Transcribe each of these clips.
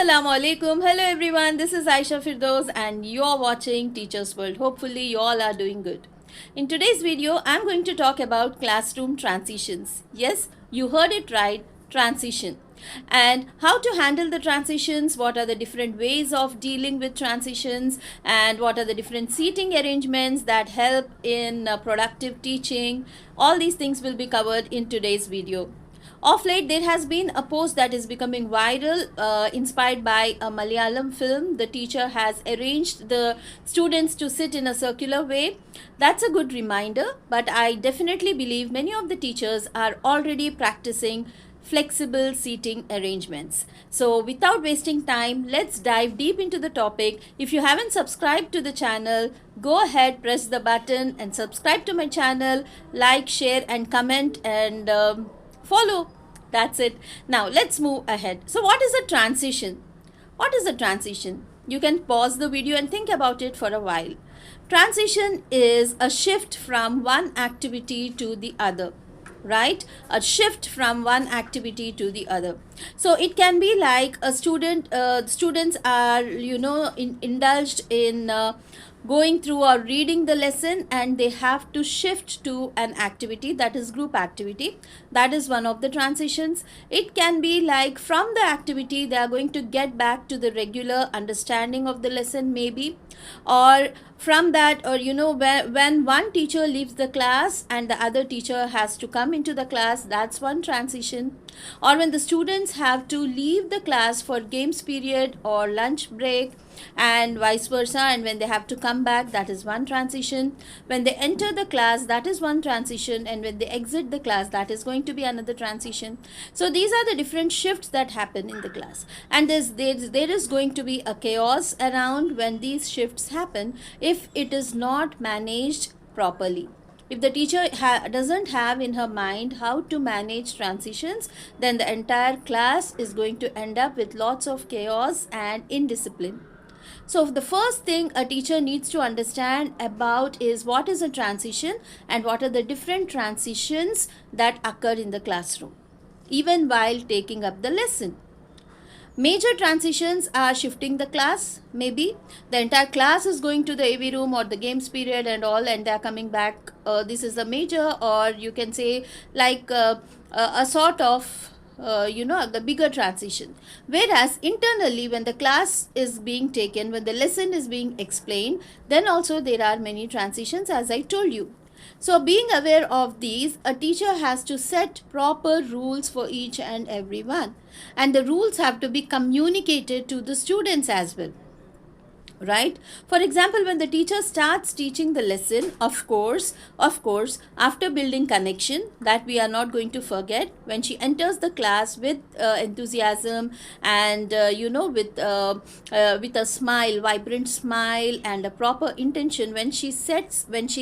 Assalamu alaikum. Hello everyone. This is Aisha Firdaus and you're watching Teachers World. Hopefully you all are doing good. In today's video, I'm going to talk about classroom transitions. Yes, you heard it right, transition. And how to handle the transitions, what are the different ways of dealing with transitions, and what are the different seating arrangements that help in productive teaching. All these things will be covered in today's video. Of late, there has been a post that is becoming viral, inspired by a Malayalam film. The teacher has arranged the students to sit in a circular way. That's a good reminder, but I definitely believe many of the teachers are already practicing flexible seating arrangements. So without wasting time, let's dive deep into the topic. If you haven't subscribed to the channel, go ahead, press the button and subscribe to my channel, like, share and comment and follow. That's it. Now let's move ahead. So what is a transition? What is a transition? You can pause the video and think about it for a while. Transition is a shift from one activity to the other, right? A shift from one activity to the other. So it can be like a students are indulged in going through or reading the lesson, and they have to shift to an activity, that is group activity. That is one of the transitions. It can be like from the activity they are going to get back to the regular understanding of the lesson, maybe, or from that, or when one teacher leaves the class and the other teacher has to come into the class, that's one transition. Or when the students have to leave the class for games period or lunch break and vice versa, and when they have to come back, that is one transition. When they enter the class, that is one transition, and when they exit the class, that is going to be another transition. So these are the different shifts that happen in the class, and there is going to be a chaos around when these shifts happen if it is not managed properly. If the teacher doesn't have in her mind how to manage transitions, then the entire class is going to end up with lots of chaos and indiscipline. So the first thing a teacher needs to understand about is what is a transition and what are the different transitions that occur in the classroom, even while taking up the lesson. Major transitions are shifting the class. Maybe the entire class is going to the AV room or the games period and all, and they are coming back. This is a major, or you can say like a sort of the bigger transition. Whereas internally, when the class is being taken, when the lesson is being explained, then also there are many transitions, as I told you. So being aware of these, a teacher has to set proper rules for each and every one, and the rules have to be communicated to the students as well, right? For example, when the teacher starts teaching the lesson, of course, after building connection, that we are not going to forget, when she enters the class with enthusiasm and with a smile, vibrant smile and a proper intention, when she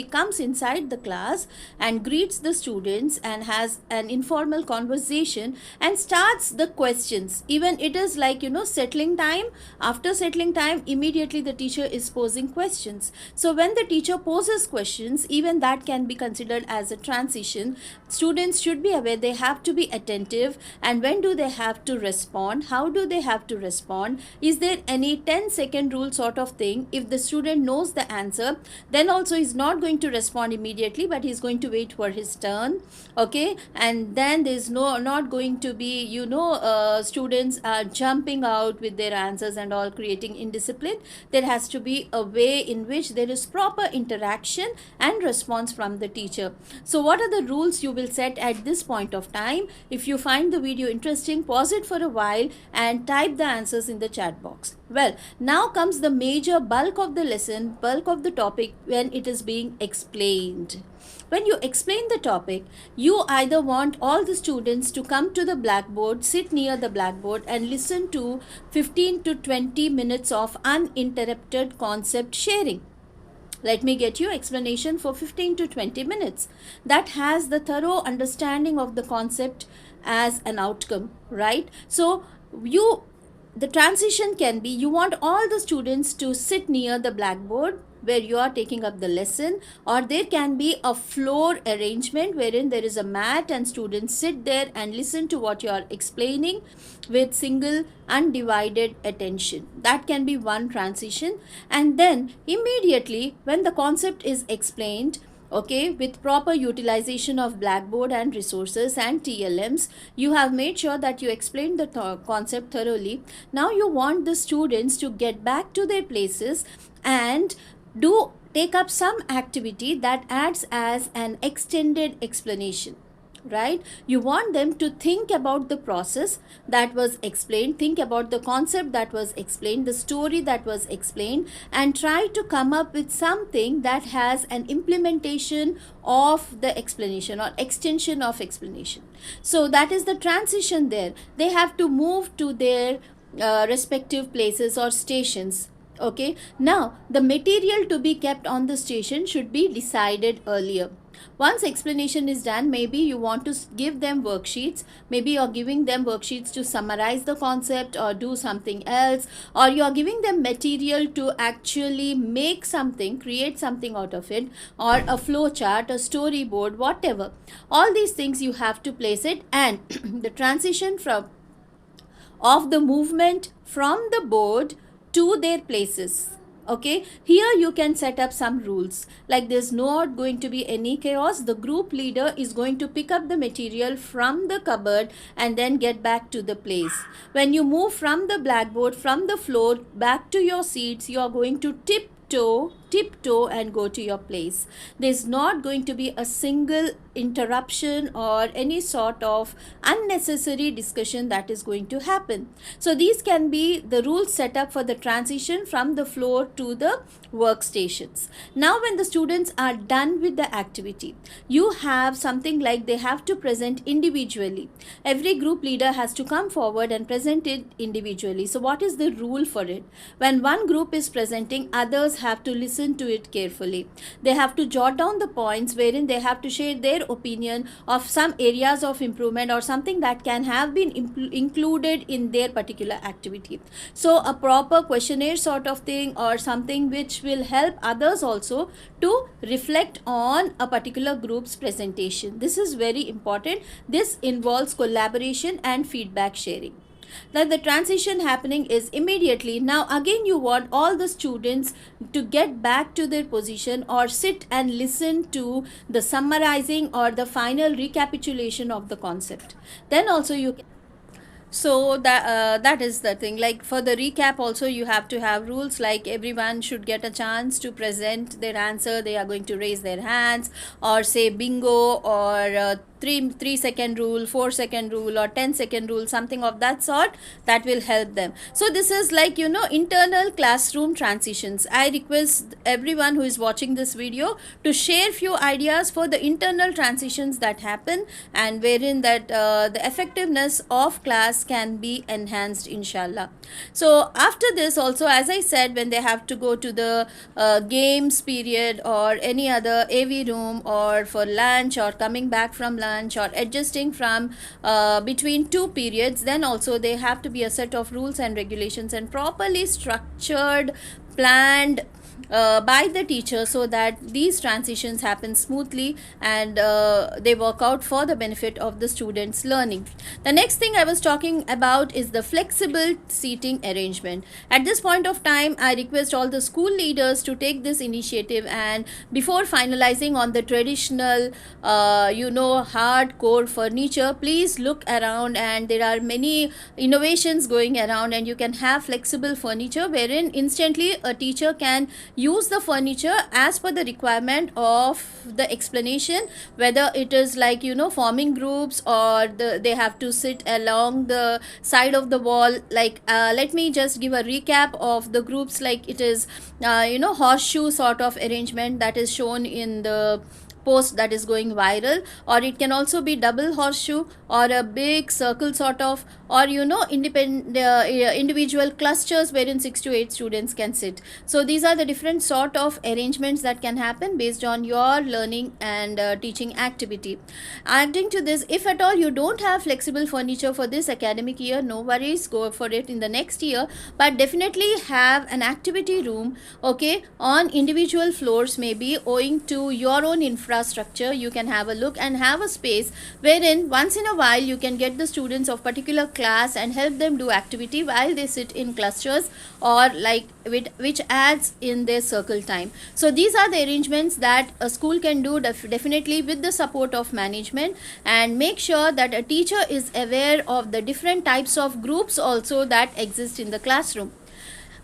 comes inside the class and greets the students and has an informal conversation and starts the questions, even it is like settling time. After settling time, immediately the teacher is posing questions. So when the teacher poses questions, even that can be considered as a transition. Students should be aware, they have to be attentive, and when do they have to respond, how do they have to respond, is there any 10-second rule sort of thing. If the student knows the answer, then also he's not going to respond immediately, but he's going to wait for his turn, okay? And then there's not going to be students are jumping out with their answers and all, creating indiscipline. There has to be a way in which there is proper interaction and response from the teacher. So what are the rules you will set at this point of time? If you find the video interesting, pause it for a while and type the answers in the chat box. Well, now comes the major bulk of the lesson, bulk of the topic, when it is being explained. When you explain the topic, you either want all the students to come to the blackboard, sit near the blackboard and listen to 15 to 20 minutes of uninterrupted concept sharing. Let me get you explanation for 15 to 20 minutes. That has the thorough understanding of the concept as an outcome, right? So the transition can be, you want all the students to sit near the blackboard where you are taking up the lesson, or there can be a floor arrangement wherein there is a mat and students sit there and listen to what you are explaining with single undivided attention. That can be one transition. And then immediately when the concept is explained, okay, with proper utilization of blackboard and resources and TLMs, you have made sure that you explained the concept thoroughly. Now you want the students to get back to their places and do take up some activity that acts as an extended explanation, right? You want them to think about the process that was explained, think about the concept that was explained, the story that was explained, and try to come up with something that has an implementation of the explanation or extension of explanation. So that is the transition there. They have to move to their respective places or stations. Okay, now the material to be kept on the station should be decided earlier. Once explanation is done, maybe you want to give them worksheets, maybe you're giving them worksheets to summarize the concept or do something else, or you're giving them material to actually make something, create something out of it, or a flow chart, a storyboard, whatever. All these things you have to place it, and the transition from of the movement from the board to their places. Okay, here you can set up some rules, like there's not going to be any chaos. The group leader is going to pick up the material from the cupboard and then get back to the place. When you move from the blackboard, from the floor back to your seats, you are going to tiptoe and go to your place. There's not going to be a single interruption or any sort of unnecessary discussion that is going to happen. So these can be the rules set up for the transition from the floor to the workstations. Now when the students are done with the activity, you have something like they have to present individually. Every group leader has to come forward and present it individually. So what is the rule for it? When one group is presenting, others have to listen to it carefully. They have to jot down the points wherein they have to share their opinion of some areas of improvement or something that can have been included in their particular activity. So a proper questionnaire sort of thing, or something which will help others also to reflect on a particular group's presentation. This is very important. This involves collaboration and feedback sharing. That the transition happening is immediately. Now again you want all the students to get back to their position or sit and listen to the summarizing or the final recapitulation of the concept. Then also you can, so that is the thing. Like for the recap also you have to have rules, like everyone should get a chance to present their answer. They are going to raise their hands or say bingo, or 3-second rule, 4-second rule, or 10-second rule, something of that sort. That will help them. So this is like, you know, internal classroom transitions. I request everyone who is watching this video to share few ideas for the internal transitions that happen, and wherein that the effectiveness of class can be enhanced, inshallah. So after this also, as I said, when they have to go to the games period or any other AV room, or for lunch, or coming back from lunch, or adjusting from between two periods, then also they have to be a set of rules and regulations and properly structured, planned by the teacher, so that these transitions happen smoothly and they work out for the benefit of the students' learning. The next thing I was talking about is the flexible seating arrangement. At this point of time, I request all the school leaders to take this initiative, and before finalizing on the traditional hardcore furniture, please look around, and there are many innovations going around, and you can have flexible furniture wherein instantly a teacher can use the furniture as per the requirement of the explanation, whether it is like, you know, forming groups, or they have to sit along the side of the wall. Like let me just give a recap of the groups. Like it is horseshoe sort of arrangement that is shown in the post that is going viral, or it can also be double horseshoe, or a big circle sort of, or individual clusters wherein 6 to 8 students can sit. So these are the different sort of arrangements that can happen based on your learning and teaching activity. Adding to this, if at all you don't have flexible furniture for this academic year, no worries, go for it in the next year, but definitely have an activity room, okay, on individual floors. Maybe owing to your own infrastructure, you can have a look and have a space wherein once in a while you can get the students of particular class and help them do activity while they sit in clusters, or like which adds in their circle time. So these are the arrangements that a school can do, definitely with the support of management, and make sure that a teacher is aware of the different types of groups also that exist in the classroom.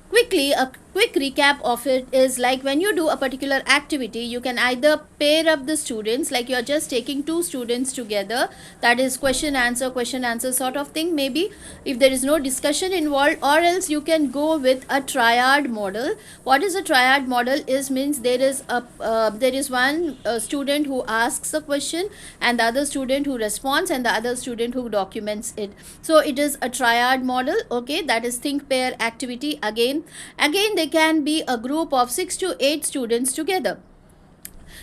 Quickly, a quick recap of it is like when you do a particular activity, you can either pair up the students, like you're just taking two students together, that is question answer sort of thing, maybe if there is no discussion involved, or else you can go with a triad model. What is a triad model is, means there is one student who asks a question, and the other student who responds, and the other student who documents it. So it is a triad model, okay, that is think pair activity. Again they can be a group of 6 to 8 students together.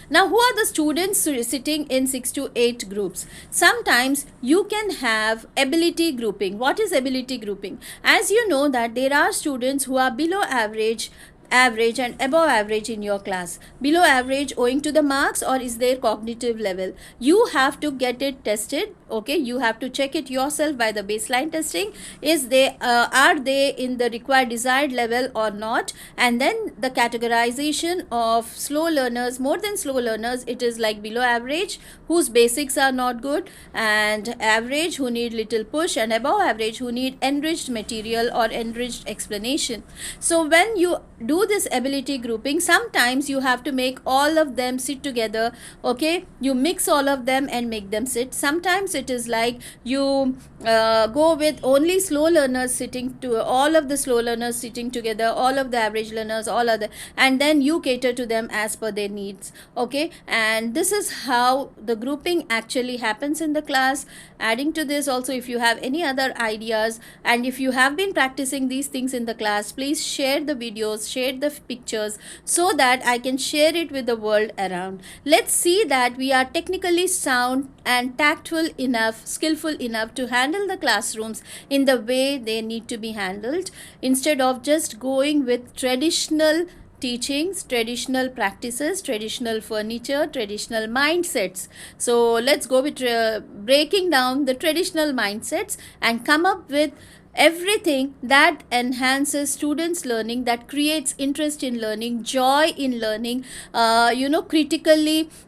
Now, who are the students sitting in 6 to 8 groups? Sometimes you can have ability grouping. What is ability grouping? As you know that there are students who are below average, and above average in your class. Below average owing to the marks, or is their cognitive level? You have to get it tested, okay, you have to check it yourself by the baseline testing. Is they are they in the required desired level or not? And then the categorization of slow learners, more than slow learners, it is like below average whose basics are not good, and average who need little push, and above average who need enriched material or enriched explanation. So when you do this ability grouping, sometimes you have to make all of them sit together, okay, you mix all of them and make them sit. Sometimes it is like you go with only slow learners sitting to all of the slow learners sitting together, all of the average learners, all other, and then you cater to them as per their needs, okay. And this is how the grouping actually happens in the class. Adding to this also, if you have any other ideas, and if you have been practicing these things in the class, please share the videos, share the pictures, so that I can share it with the world around. Let's see that we are technically sound and tactful enough, skillful enough to handle the classrooms in the way they need to be handled, instead of just going with traditional teachings, traditional practices, traditional furniture, traditional mindsets. So let's go with breaking down the traditional mindsets and come up with everything that enhances students learning, that creates interest in learning, joy in learning,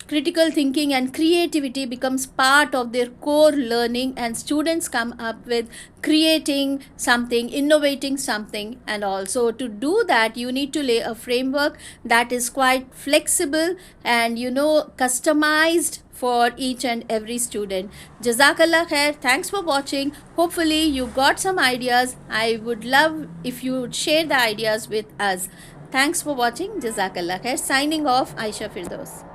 critical thinking and creativity becomes part of their core learning, and students come up with creating something, innovating something. And also to do that, you need to lay a framework that is quite flexible and customized for each and every student. Jazakallah khair. Thanks for watching. Hopefully you got some ideas. I would love if you would share the ideas with us. Thanks for watching. Jazakallah khair. Signing off, Aisha Firdaus.